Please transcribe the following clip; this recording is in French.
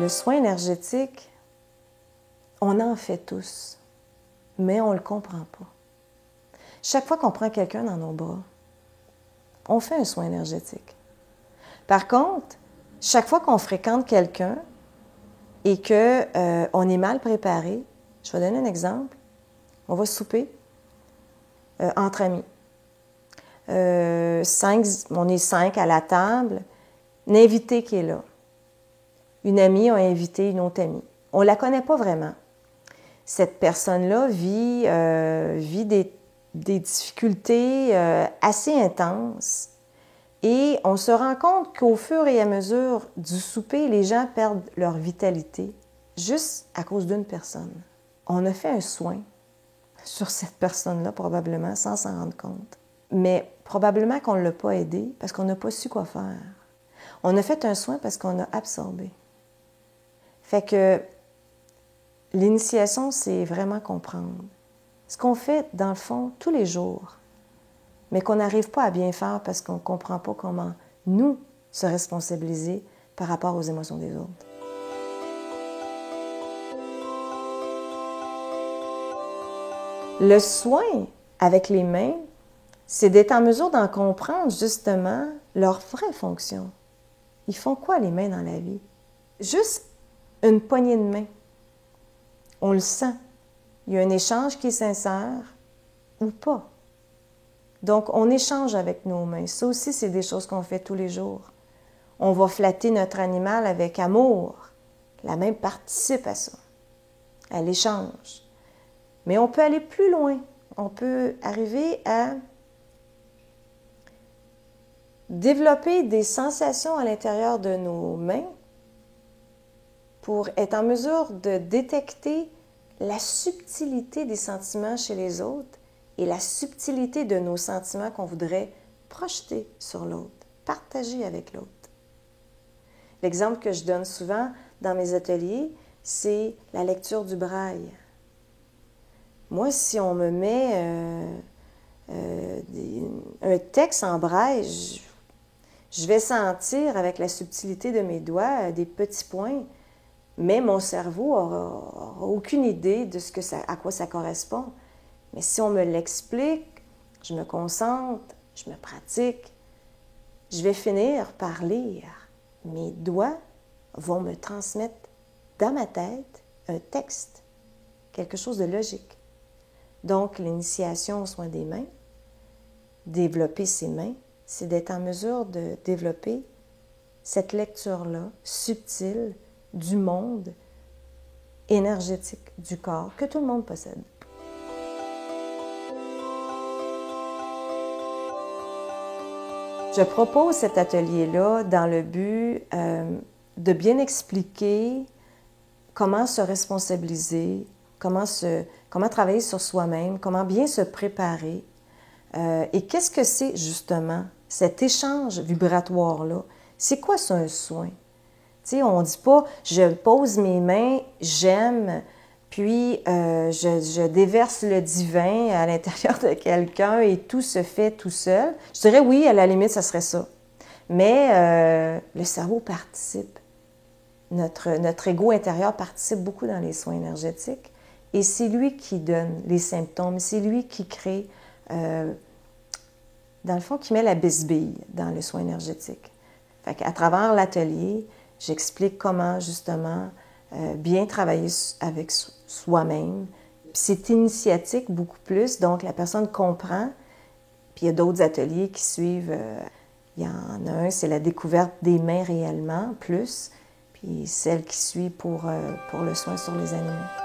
Le soin énergétique, on en fait tous, mais on ne le comprend pas. Chaque fois qu'on prend quelqu'un dans nos bras, on fait un soin énergétique. Par contre, chaque fois qu'on fréquente quelqu'un et qu'on est mal préparé, je vais donner un exemple, on va souper entre amis. On est 5 à la table, une invitée qui est là. Une amie a invité une autre amie. On ne la connaît pas vraiment. Cette personne-là vit des difficultés assez intenses. Et on se rend compte qu'au fur et à mesure du souper, les gens perdent leur vitalité juste à cause d'une personne. On a fait un soin sur cette personne-là, probablement, sans s'en rendre compte. Mais probablement qu'on ne l'a pas aidé parce qu'on n'a pas su quoi faire. On a fait un soin parce qu'on a absorbé. Fait que l'initiation, c'est vraiment comprendre ce qu'on fait, dans le fond, tous les jours, mais qu'on n'arrive pas à bien faire parce qu'on ne comprend pas comment nous se responsabiliser par rapport aux émotions des autres. Le soin avec les mains, c'est d'être en mesure d'en comprendre justement leur vraie fonction. Ils font quoi les mains dans la vie? Juste une poignée de main. On le sent. Il y a un échange qui est sincère ou pas. Donc, on échange avec nos mains. Ça aussi, c'est des choses qu'on fait tous les jours. On va flatter notre animal avec amour. La main participe à ça. Elle échange. Mais on peut aller plus loin. On peut arriver à développer des sensations à l'intérieur de nos mains pour être en mesure de détecter la subtilité des sentiments chez les autres et la subtilité de nos sentiments qu'on voudrait projeter sur l'autre, partager avec l'autre. L'exemple que je donne souvent dans mes ateliers, c'est la lecture du braille. Moi, si on me met un texte en braille, je vais sentir avec la subtilité de mes doigts des petits points, mais mon cerveau n'aura aucune idée de à quoi ça correspond. Mais si on me l'explique, je me concentre, je me pratique, je vais finir par lire. Mes doigts vont me transmettre dans ma tête un texte, quelque chose de logique. Donc, l'initiation au soin des mains, développer ses mains, c'est d'être en mesure de développer cette lecture-là, subtile, du monde énergétique du corps que tout le monde possède. Je propose cet atelier-là dans le but de bien expliquer comment se responsabiliser, comment travailler sur soi-même, comment bien se préparer. Et qu'est-ce que c'est justement cet échange vibratoire-là? C'est quoi ça, un soin? Tu sais, on ne dit pas « je pose mes mains, j'aime », puis je déverse le divin à l'intérieur de quelqu'un et tout se fait tout seul. Je dirais oui, à la limite, ça serait ça. Mais le cerveau participe. Notre ego intérieur participe beaucoup dans les soins énergétiques. Et c'est lui qui donne les symptômes, c'est lui qui crée, dans le fond, qui met la bisbille dans les soins énergétiques. Fait qu'à travers l'atelier, j'explique comment, justement, bien travailler avec soi-même. Puis c'est initiatique beaucoup plus, donc la personne comprend. Puis il y a d'autres ateliers qui suivent. Il y en a un, c'est la découverte des mains réellement, plus. Puis celle qui suit pour le soin sur les animaux.